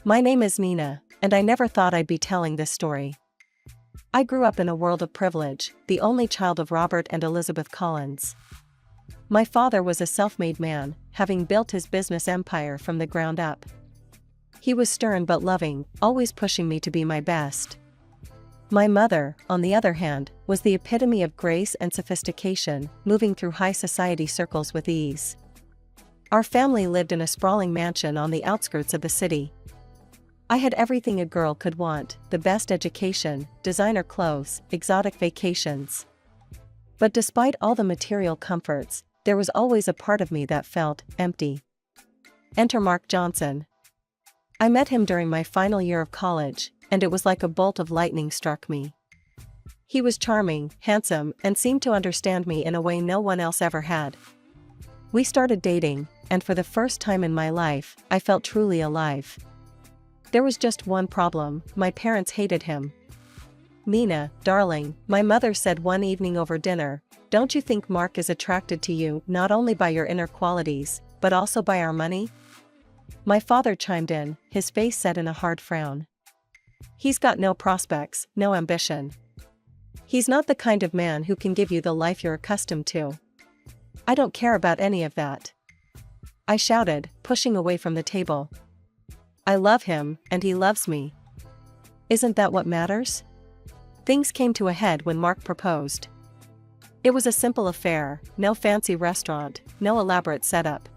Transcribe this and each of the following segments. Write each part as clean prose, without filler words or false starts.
My name is Nina, and I never thought I'd be telling this story. I grew up in a world of privilege, the only child of Robert and Elizabeth Collins. My father was a self-made man, having built his business empire from the ground up. He was stern but loving, always pushing me to be my best. My mother, on the other hand, was the epitome of grace and sophistication, moving through high society circles with ease. Our family lived in a sprawling mansion on the outskirts of the city. I had everything a girl could want: the best education, designer clothes, exotic vacations. But despite all the material comforts, there was always a part of me that felt empty. Enter Mark Johnson. I met him during my final year of college, and it was like a bolt of lightning struck me. He was charming, handsome, and seemed to understand me in a way no one else ever had. We started dating, and for the first time in my life, I felt truly alive. There was just one problem: my parents hated him. "Nina, darling," my mother said one evening over dinner, "don't you think Mark is attracted to you not only by your inner qualities, but also by our money?" My father chimed in, his face set in a hard frown. "He's got no prospects, no ambition. He's not the kind of man who can give you the life you're accustomed to." "I don't care about any of that," I shouted, pushing away from the table. "I love him, and he loves me. Isn't that what matters?" Things came to a head when Mark proposed. It was a simple affair, no fancy restaurant, no elaborate setup.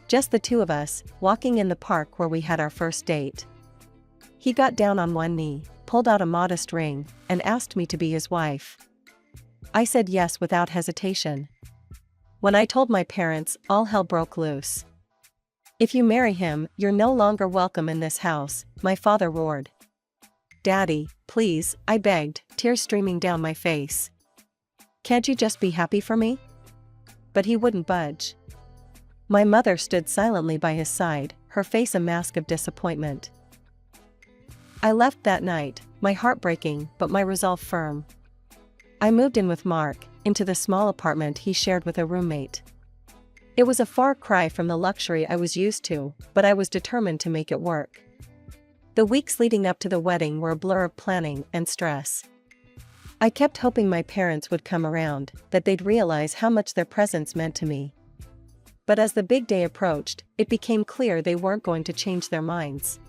Just the two of us, walking in the park where we had our first date. He got down on one knee, pulled out a modest ring, and asked me to be his wife. I said yes without hesitation. When I told my parents, all hell broke loose. "If you marry him, you're no longer welcome in this house," my father roared. "Daddy, please," I begged, tears streaming down my face. "Can't you just be happy for me?" But he wouldn't budge. My mother stood silently by his side, her face a mask of disappointment. I left that night, my heart breaking but my resolve firm. I moved in with Mark, into the small apartment he shared with a roommate. It was a far cry from the luxury I was used to, but I was determined to make it work. The weeks leading up to the wedding were a blur of planning and stress. I kept hoping my parents would come around, that they'd realize how much their presence meant to me. But as the big day approached, it became clear they weren't going to change their minds.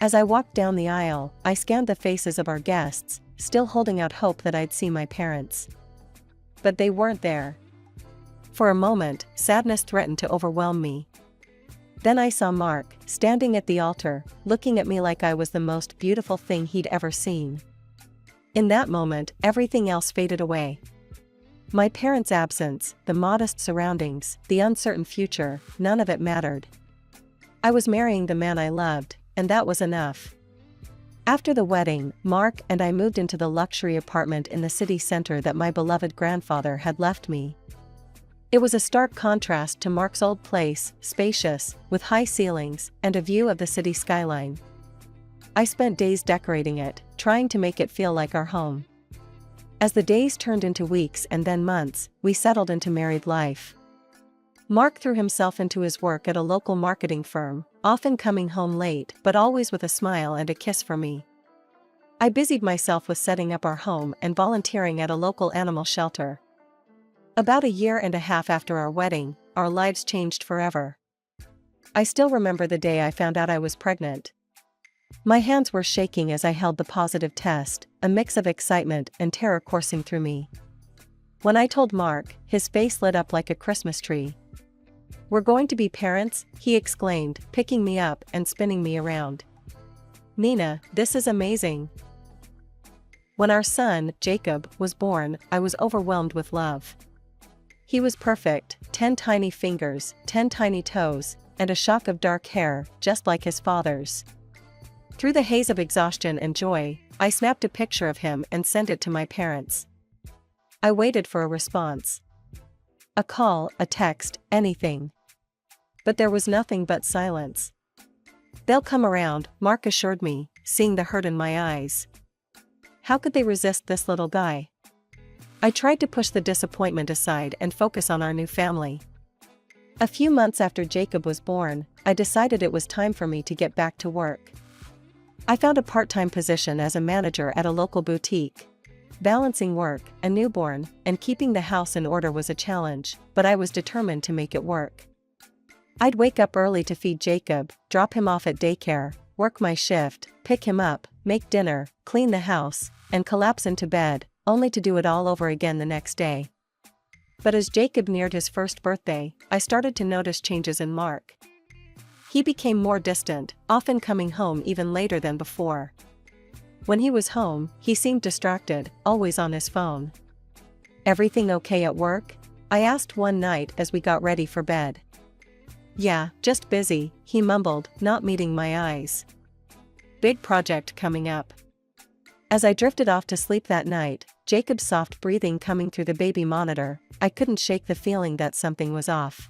As I walked down the aisle, I scanned the faces of our guests, still holding out hope that I'd see my parents. But they weren't there. For a moment, sadness threatened to overwhelm me. Then I saw Mark, standing at the altar, looking at me like I was the most beautiful thing he'd ever seen. In that moment, everything else faded away. My parents' absence, the modest surroundings, the uncertain future, none of it mattered. I was marrying the man I loved, and that was enough. After the wedding, Mark and I moved into the luxury apartment in the city center that my beloved grandfather had left me. It was a stark contrast to Mark's old place, spacious, with high ceilings, and a view of the city skyline. I spent days decorating it, trying to make it feel like our home. As the days turned into weeks and then months, we settled into married life. Mark threw himself into his work at a local marketing firm, often coming home late but always with a smile and a kiss for me. I busied myself with setting up our home and volunteering at a local animal shelter. About a year and a half after our wedding, our lives changed forever. I still remember the day I found out I was pregnant. My hands were shaking as I held the positive test, a mix of excitement and terror coursing through me. When I told Mark, his face lit up like a Christmas tree. "We're going to be parents," he exclaimed, picking me up and spinning me around. "Nina, this is amazing." When our son, Jacob, was born, I was overwhelmed with love. He was perfect, 10 tiny fingers, 10 tiny toes, and a shock of dark hair, just like his father's. Through the haze of exhaustion and joy, I snapped a picture of him and sent it to my parents. I waited for a response. A call, a text, anything. But there was nothing but silence. "They'll come around," Mark assured me, seeing the hurt in my eyes. How could they resist this little guy? I tried to push the disappointment aside and focus on our new family. A few months after Jacob was born, I decided it was time for me to get back to work. I found a part-time position as a manager at a local boutique. Balancing work, a newborn, and keeping the house in order was a challenge, but I was determined to make it work. I'd wake up early to feed Jacob, drop him off at daycare, work my shift, pick him up, make dinner, clean the house, and collapse into bed, only to do it all over again the next day. But as Jacob neared his first birthday, I started to notice changes in Mark. He became more distant, often coming home even later than before. When he was home, he seemed distracted, always on his phone. "Everything okay at work?" I asked one night as we got ready for bed. "Yeah, just busy," he mumbled, not meeting my eyes. "Big project coming up." As I drifted off to sleep that night, Jacob's soft breathing coming through the baby monitor, I couldn't shake the feeling that something was off.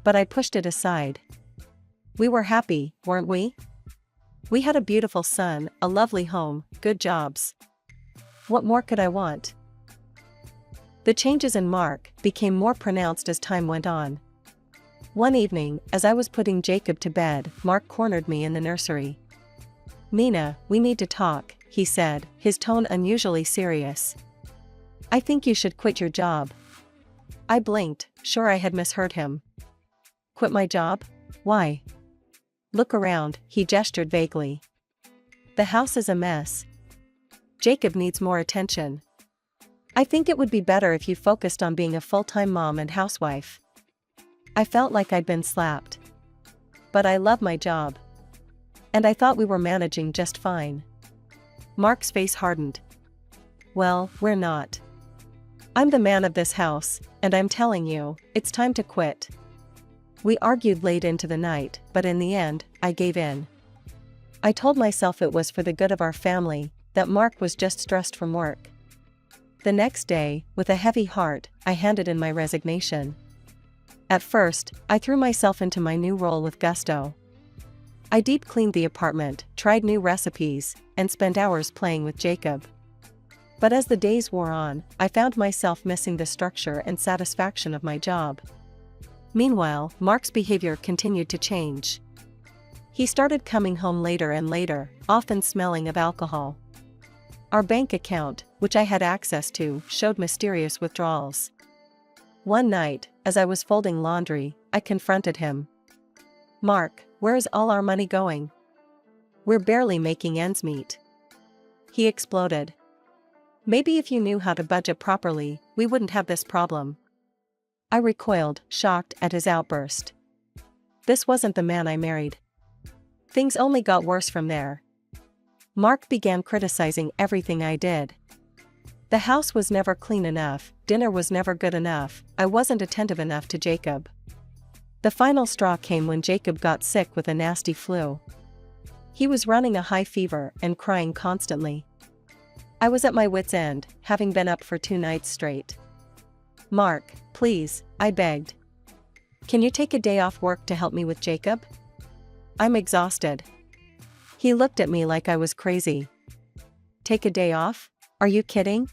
But I pushed it aside. We were happy, weren't we? We had a beautiful son, a lovely home, good jobs. What more could I want? The changes in Mark became more pronounced as time went on. One evening, as I was putting Jacob to bed, Mark cornered me in the nursery. "Nina, we need to talk," he said, his tone unusually serious. "I think you should quit your job." I blinked, sure I had misheard him. "Quit my job? Why?" "Look around," he gestured vaguely. "The house is a mess. Jacob needs more attention. I think it would be better if you focused on being a full-time mom and housewife." I felt like I'd been slapped. But I love my job. And I thought we were managing just fine. Mark's face hardened. "Well, we're not. I'm the man of this house, and I'm telling you, it's time to quit." We argued late into the night, but in the end, I gave in. I told myself it was for the good of our family, that Mark was just stressed from work. The next day, with a heavy heart, I handed in my resignation. At first, I threw myself into my new role with gusto. I deep cleaned the apartment, tried new recipes, and spent hours playing with Jacob. But as the days wore on, I found myself missing the structure and satisfaction of my job. Meanwhile, Mark's behavior continued to change. He started coming home later and later, often smelling of alcohol. Our bank account, which I had access to, showed mysterious withdrawals. One night, as I was folding laundry, I confronted him. "Mark, where is all our money going? We're barely making ends meet." He exploded. "Maybe if you knew how to budget properly, we wouldn't have this problem." I recoiled, shocked at his outburst. This wasn't the man I married. Things only got worse from there. Mark began criticizing everything I did. The house was never clean enough, dinner was never good enough, I wasn't attentive enough to Jacob. The final straw came when Jacob got sick with a nasty flu. He was running a high fever and crying constantly. I was at my wit's end, having been up for 2 nights straight. "Mark, please," I begged. "Can you take a day off work to help me with Jacob? I'm exhausted." He looked at me like I was crazy. "Take a day off? Are you kidding?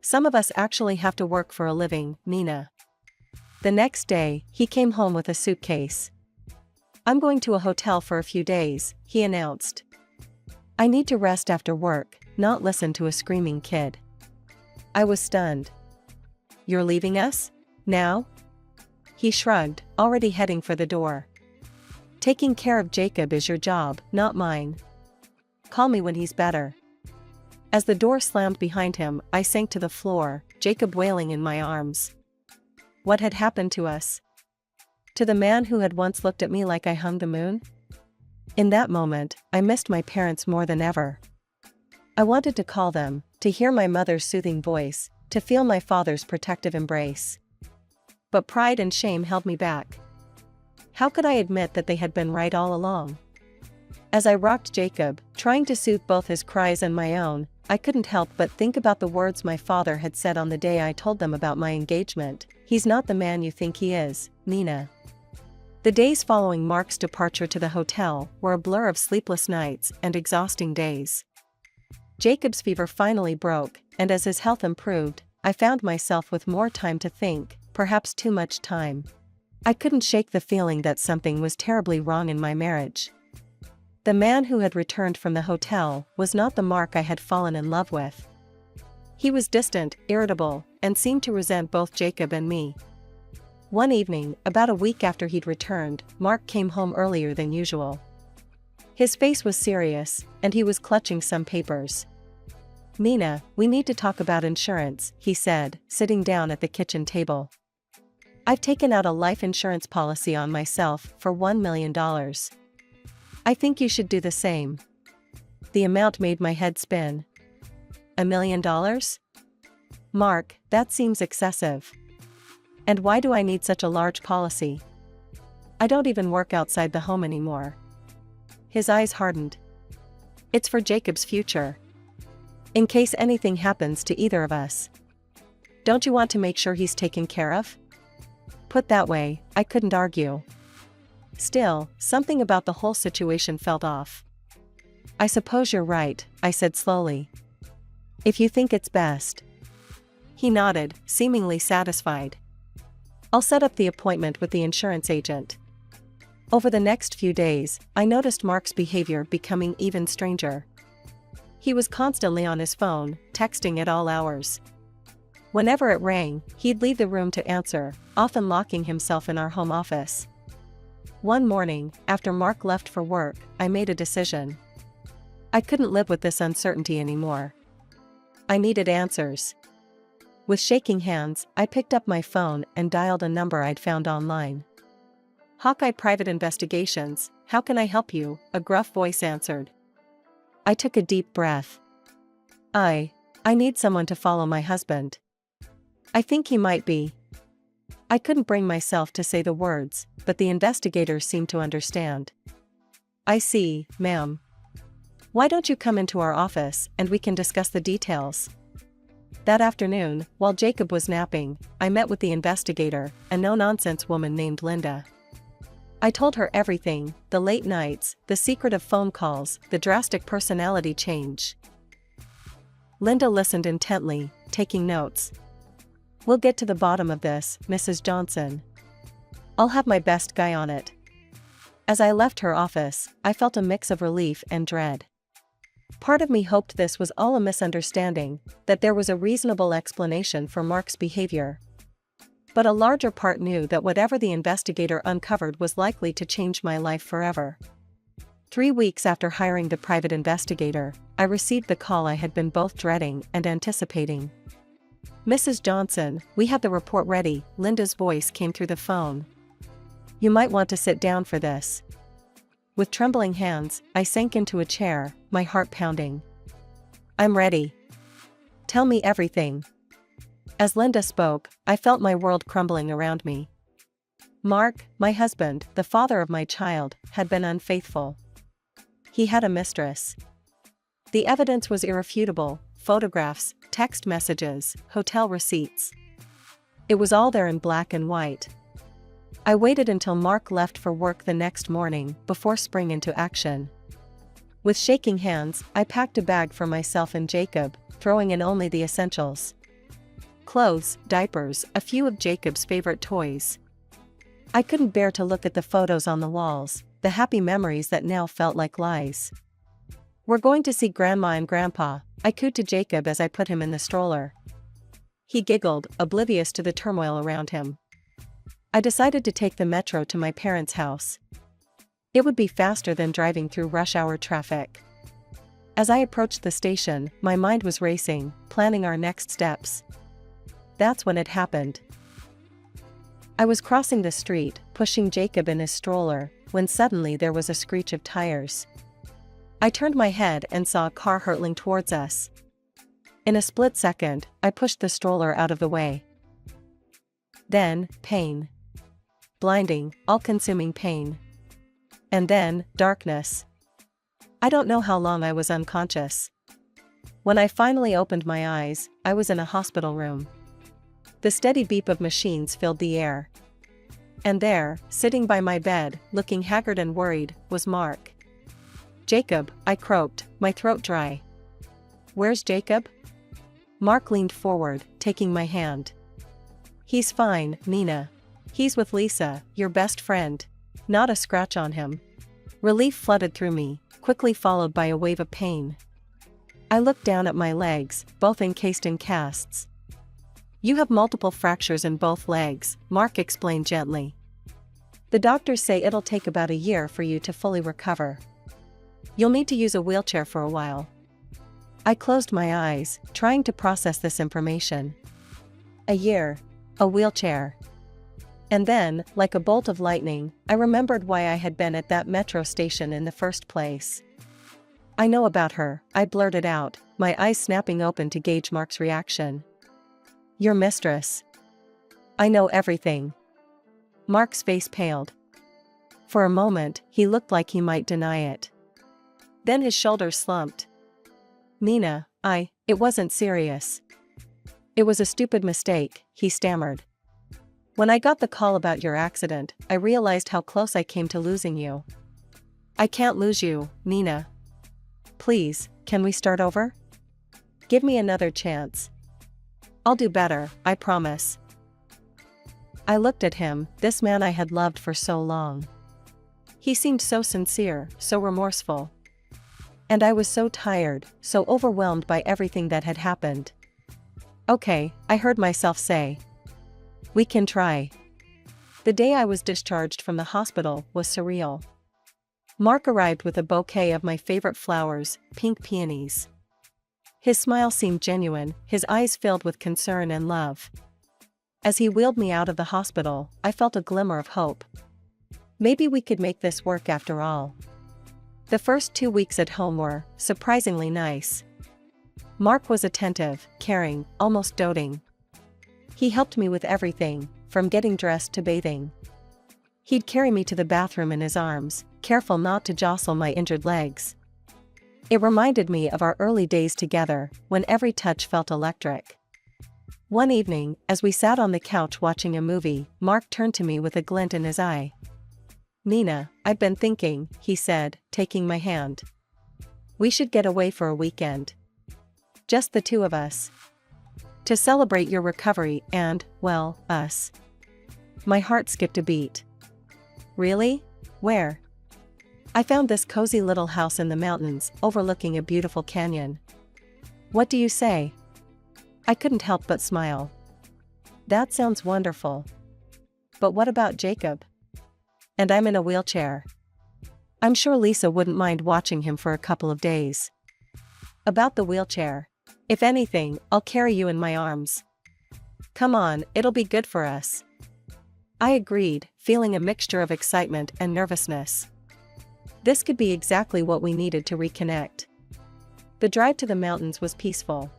Some of us actually have to work for a living, Nina." The next day, he came home with a suitcase. "I'm going to a hotel for a few days," he announced. "I need to rest after work, not listen to a screaming kid." I was stunned. "You're leaving us? Now?" He shrugged, already heading for the door. "Taking care of Jacob is your job, not mine. Call me when he's better." As the door slammed behind him, I sank to the floor, Jacob wailing in my arms. What had happened to us? To the man who had once looked at me like I hung the moon? In that moment, I missed my parents more than ever. I wanted to call them, to hear my mother's soothing voice, to feel my father's protective embrace. But pride and shame held me back. How could I admit that they had been right all along? As I rocked Jacob, trying to soothe both his cries and my own, I couldn't help but think about the words my father had said on the day I told them about my engagement. "He's not the man you think he is, Nina." The days following Mark's departure to the hotel were a blur of sleepless nights and exhausting days. Jacob's fever finally broke, and as his health improved, I found myself with more time to think, perhaps too much time. I couldn't shake the feeling that something was terribly wrong in my marriage. The man who had returned from the hotel was not the Mark I had fallen in love with. He was distant, irritable, and seemed to resent both Jacob and me. One evening, about a week after he'd returned, Mark came home earlier than usual. His face was serious, and he was clutching some papers. "Mina, we need to talk about insurance," he said, sitting down at the kitchen table. "I've taken out a life insurance policy on myself for $1 million. I think you should do the same." The amount made my head spin. $1 million? Mark, that seems excessive. And why do I need such a large policy? I don't even work outside the home anymore. His eyes hardened. "It's for Jacob's future. In case anything happens to either of us. Don't you want to make sure he's taken care of?" Put that way, I couldn't argue. Still, something about the whole situation felt off. "I suppose you're right," I said slowly. "If you think it's best." He nodded, seemingly satisfied. "I'll set up the appointment with the insurance agent." Over the next few days, I noticed Mark's behavior becoming even stranger. He was constantly on his phone, texting at all hours. Whenever it rang, he'd leave the room to answer, often locking himself in our home office. One morning, after Mark left for work, I made a decision. I couldn't live with this uncertainty anymore. I needed answers. With shaking hands, I picked up my phone and dialed a number I'd found online. "Hawkeye Private Investigations, how can I help you?" a gruff voice answered. I took a deep breath. I need someone to follow my husband. I think he might be." I couldn't bring myself to say the words, but the investigators seemed to understand. "I see, ma'am. Why don't you come into our office and we can discuss the details?" That afternoon, while Jacob was napping, I met with the investigator, a no-nonsense woman named Linda. I told her everything, the late nights, the secretive phone calls, the drastic personality change. Linda listened intently, taking notes. "We'll get to the bottom of this, Mrs. Johnson. I'll have my best guy on it." As I left her office, I felt a mix of relief and dread. Part of me hoped this was all a misunderstanding, that there was a reasonable explanation for Mark's behavior. But a larger part knew that whatever the investigator uncovered was likely to change my life forever. 3 weeks after hiring the private investigator, I received the call I had been both dreading and anticipating. "Mrs. Johnson, we have the report ready," Linda's voice came through the phone. "You might want to sit down for this." With trembling hands, I sank into a chair, my heart pounding. "I'm ready. Tell me everything." As Linda spoke, I felt my world crumbling around me. Mark, my husband, the father of my child, had been unfaithful. He had a mistress. The evidence was irrefutable: photographs, text messages, hotel receipts. It was all there in black and white. I waited until Mark left for work the next morning before springing into action. With shaking hands, I packed a bag for myself and Jacob, throwing in only the essentials. Clothes, diapers, a few of Jacob's favorite toys. I couldn't bear to look at the photos on the walls, the happy memories that now felt like lies. "We're going to see Grandma and Grandpa," I cooed to Jacob as I put him in the stroller. He giggled, oblivious to the turmoil around him. I decided to take the metro to my parents' house. It would be faster than driving through rush hour traffic. As I approached the station, my mind was racing, planning our next steps. That's when it happened. I was crossing the street, pushing Jacob in his stroller, when suddenly there was a screech of tires. I turned my head and saw a car hurtling towards us. In a split second, I pushed the stroller out of the way. Then, pain. Blinding, all-consuming pain. And then, darkness. I don't know how long I was unconscious. When I finally opened my eyes, I was in a hospital room. The steady beep of machines filled the air. And there, sitting by my bed, looking haggard and worried, was Mark. "Jacob," I croaked, my throat dry. "Where's Jacob?" Mark leaned forward, taking my hand. "He's fine, Nina. He's with Lisa, your best friend. Not a scratch on him. Relief flooded through me, quickly followed by a wave of pain. I looked down at my legs, both encased in casts. You have multiple fractures in both legs, Mark explained gently. The doctors say it'll take about a year for you to fully recover. You'll need to use a wheelchair for a while. I closed my eyes, trying to process this information. A year. A wheelchair. And then, like a bolt of lightning, I remembered why I had been at that metro station in the first place. I know about her, I blurted out, my eyes snapping open to gauge Mark's reaction. Your mistress. I know everything. Mark's face paled. For a moment, he looked like he might deny it. Then his shoulders slumped. Nina, it wasn't serious. It was a stupid mistake, he stammered. When I got the call about your accident, I realized how close I came to losing you. I can't lose you, Nina. Please, can we start over? Give me another chance. I'll do better, I promise. I looked at him, this man I had loved for so long. He seemed so sincere, so remorseful. And I was so tired, so overwhelmed by everything that had happened. Okay, I heard myself say. We can try. The day I was discharged from the hospital was surreal. Mark arrived with a bouquet of my favorite flowers, pink peonies. His smile seemed genuine, his eyes filled with concern and love. As he wheeled me out of the hospital, I felt a glimmer of hope. Maybe we could make this work after all. The first 2 weeks at home were, surprisingly nice. Mark was attentive, caring, almost doting. He helped me with everything, from getting dressed to bathing. He'd carry me to the bathroom in his arms, careful not to jostle my injured legs. It reminded me of our early days together, when every touch felt electric. One evening, as we sat on the couch watching a movie, Mark turned to me with a glint in his eye. Nina, I've been thinking, he said, taking my hand. We should get away for a weekend. Just the two of us. To celebrate your recovery and, well, us. My heart skipped a beat. Really? Where? I found this cozy little house in the mountains, overlooking a beautiful canyon. What do you say? I couldn't help but smile. That sounds wonderful. But what about Jacob? And I'm in a wheelchair. I'm sure Lisa wouldn't mind watching him for a couple of days. About the wheelchair. If anything, I'll carry you in my arms. Come on, it'll be good for us. I agreed, feeling a mixture of excitement and nervousness. This could be exactly what we needed to reconnect. The drive to the mountains was peaceful.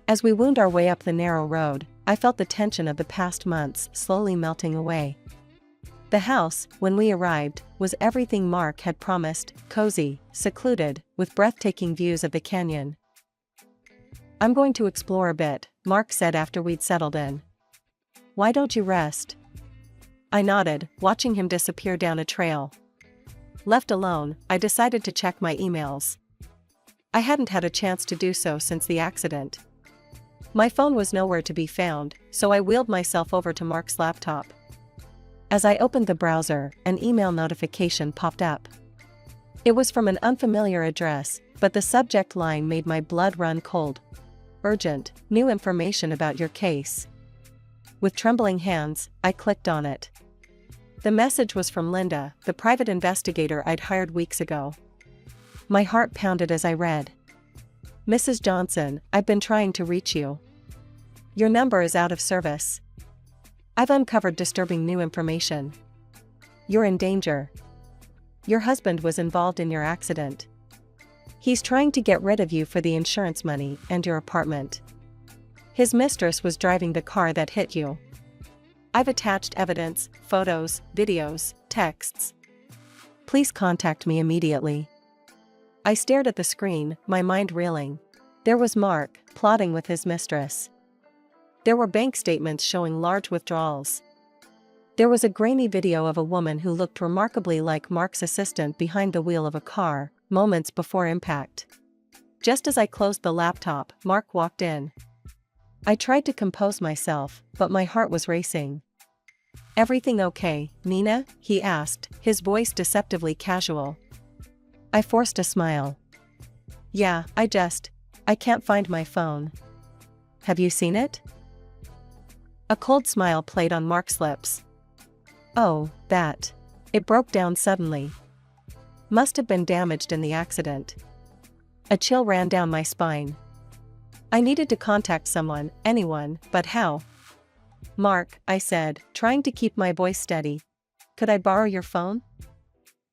As we wound our way up the narrow road, I felt the tension of the past months slowly melting away. The house, when we arrived, was everything Mark had promised, cozy, secluded, with breathtaking views of the canyon. I'm going to explore a bit, Mark said after we'd settled in. Why don't you rest? I nodded, watching him disappear down a trail. Left alone, I decided to check my emails. I hadn't had a chance to do so since the accident. My phone was nowhere to be found, so I wheeled myself over to Mark's laptop. As I opened the browser, an email notification popped up. It was from an unfamiliar address, but the subject line made my blood run cold. Urgent, new information about your case. With trembling hands, I clicked on it. The message was from Linda, the private investigator I'd hired weeks ago. My heart pounded as I read. Mrs. Johnson, I've been trying to reach you. Your number is out of service. I've uncovered disturbing new information. You're in danger. Your husband was involved in your accident. He's trying to get rid of you for the insurance money and your apartment. His mistress was driving the car that hit you. I've attached evidence, photos, videos, texts. Please contact me immediately. I stared at the screen, my mind reeling. There was Mark, plotting with his mistress. There were bank statements showing large withdrawals. There was a grainy video of a woman who looked remarkably like Mark's assistant behind the wheel of a car, moments before impact. Just as I closed the laptop, Mark walked in. I tried to compose myself, but my heart was racing. "Everything okay, Nina?" he asked, his voice deceptively casual. I forced a smile. "Yeah, I can't find my phone." "Have you seen it?" A cold smile played on Mark's lips. "Oh, that. It broke down suddenly. Must have been damaged in the accident." A chill ran down my spine. I needed to contact someone, anyone, but how? "Mark," I said, trying to keep my voice steady. "Could I borrow your phone?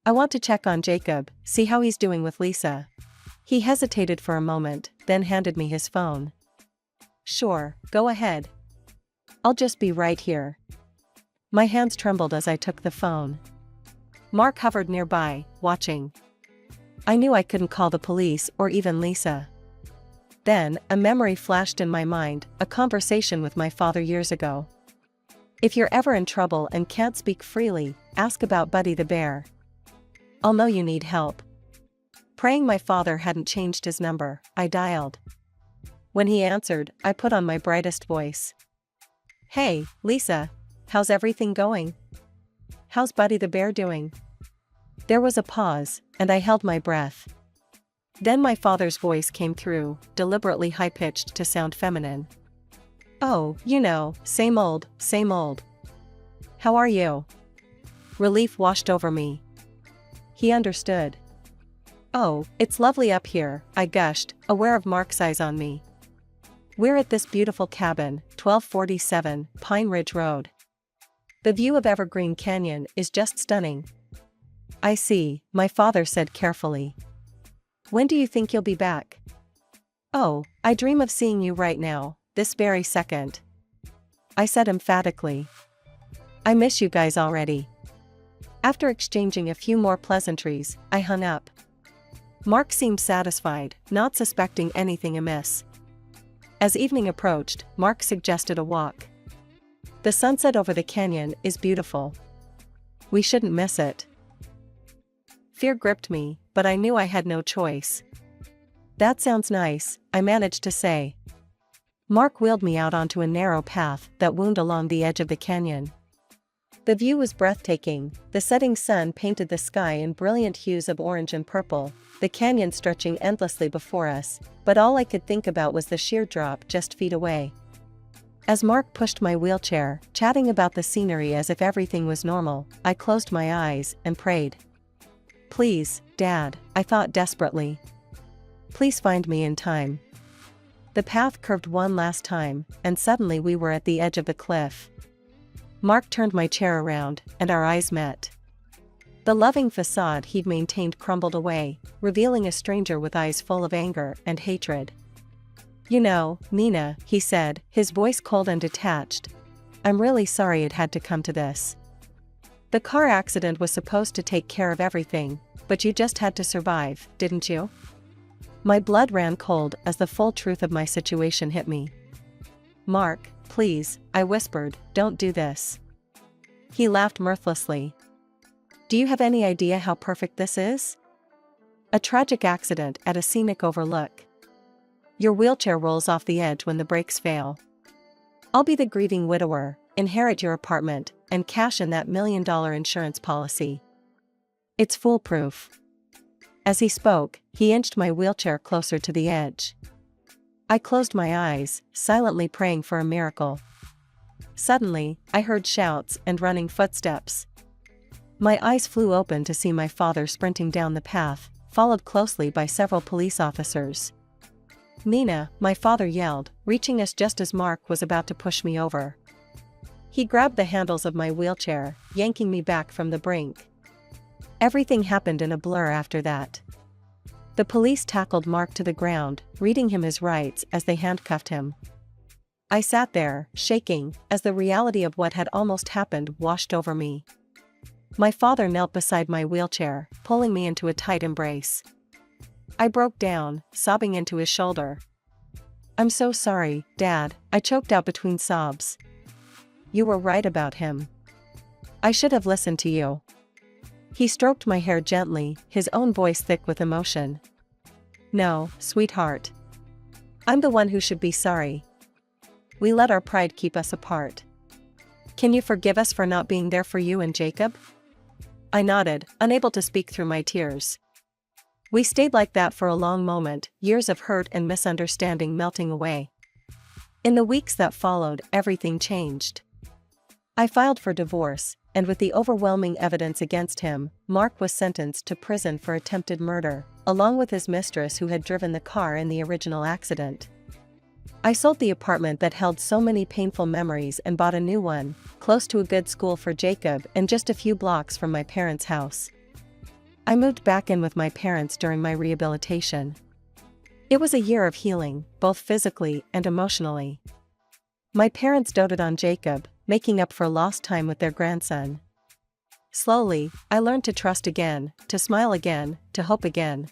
I want to check on Jacob, see how he's doing with Lisa." He hesitated for a moment, then handed me his phone. "Sure, go ahead. I'll just be right here." My hands trembled as I took the phone. Mark hovered nearby, watching. I knew I couldn't call the police or even Lisa. Then, a memory flashed in my mind, a conversation with my father years ago. "If you're ever in trouble and can't speak freely, ask about Buddy the bear. I'll know you need help." Praying my father hadn't changed his number, I dialed. When he answered, I put on my brightest voice. "Hey, Lisa. How's everything going? How's Buddy the bear doing?" There was a pause, and I held my breath. Then my father's voice came through, deliberately high-pitched to sound feminine. "Oh, same old, same old. How are you?" Relief washed over me. He understood. "Oh, it's lovely up here," I gushed, aware of Mark's eyes on me. "We're at this beautiful cabin, 1247 Pine Ridge Road. The view of Evergreen Canyon is just stunning." "I see," my father said carefully. "When do you think you'll be back?" "Oh, I dream of seeing you right now, this very second," I said emphatically. "I miss you guys already." After exchanging a few more pleasantries, I hung up. Mark seemed satisfied, not suspecting anything amiss. As evening approached, Mark suggested a walk. "The sunset over the canyon is beautiful. We shouldn't miss it." Fear gripped me, but I knew I had no choice. "That sounds nice," I managed to say. Mark wheeled me out onto a narrow path that wound along the edge of the canyon. The view was breathtaking. The setting sun painted the sky in brilliant hues of orange and purple, the canyon stretching endlessly before us, but all I could think about was the sheer drop just feet away. As Mark pushed my wheelchair, chatting about the scenery as if everything was normal, I closed my eyes and prayed. "Please, Dad," I thought desperately. "Please find me in time." The path curved one last time, and suddenly we were at the edge of the cliff. Mark turned my chair around, and our eyes met. The loving facade he'd maintained crumbled away, revealing a stranger with eyes full of anger and hatred. "Nina," he said, his voice cold and detached, "I'm really sorry it had to come to this. The car accident was supposed to take care of everything, but you just had to survive, didn't you?" My blood ran cold as the full truth of my situation hit me. "Mark, please," I whispered, "don't do this." He laughed mirthlessly. "Do you have any idea how perfect this is? A tragic accident at a scenic overlook. Your wheelchair rolls off the edge when the brakes fail. I'll be the grieving widower, inherit your apartment, and cash in that $1 million insurance policy. It's foolproof." As he spoke, he inched my wheelchair closer to the edge. I closed my eyes, silently praying for a miracle. Suddenly, I heard shouts and running footsteps. My eyes flew open to see my father sprinting down the path, followed closely by several police officers. "Nina," my father yelled, reaching us just as Mark was about to push me over. He grabbed the handles of my wheelchair, yanking me back from the brink. Everything happened in a blur after that. The police tackled Mark to the ground, reading him his rights as they handcuffed him. I sat there, shaking, as the reality of what had almost happened washed over me. My father knelt beside my wheelchair, pulling me into a tight embrace. I broke down, sobbing into his shoulder. "I'm so sorry, Dad," I choked out between sobs. "You were right about him. I should have listened to you." He stroked my hair gently, his own voice thick with emotion. "No, sweetheart. I'm the one who should be sorry. We let our pride keep us apart." Can you forgive us for not being there for you and Jacob? I nodded, unable to speak through my tears. We stayed like that for a long moment, years of hurt and misunderstanding melting away. In the weeks that followed, everything changed. I filed for divorce, and with the overwhelming evidence against him, Mark was sentenced to prison for attempted murder, along with his mistress who had driven the car in the original accident. I sold the apartment that held so many painful memories and bought a new one, close to a good school for Jacob and just a few blocks from my parents' house. I moved back in with my parents during my rehabilitation. It was a year of healing, both physically and emotionally. My parents doted on Jacob, making up for lost time with their grandson. Slowly, I learned to trust again, to smile again, to hope again,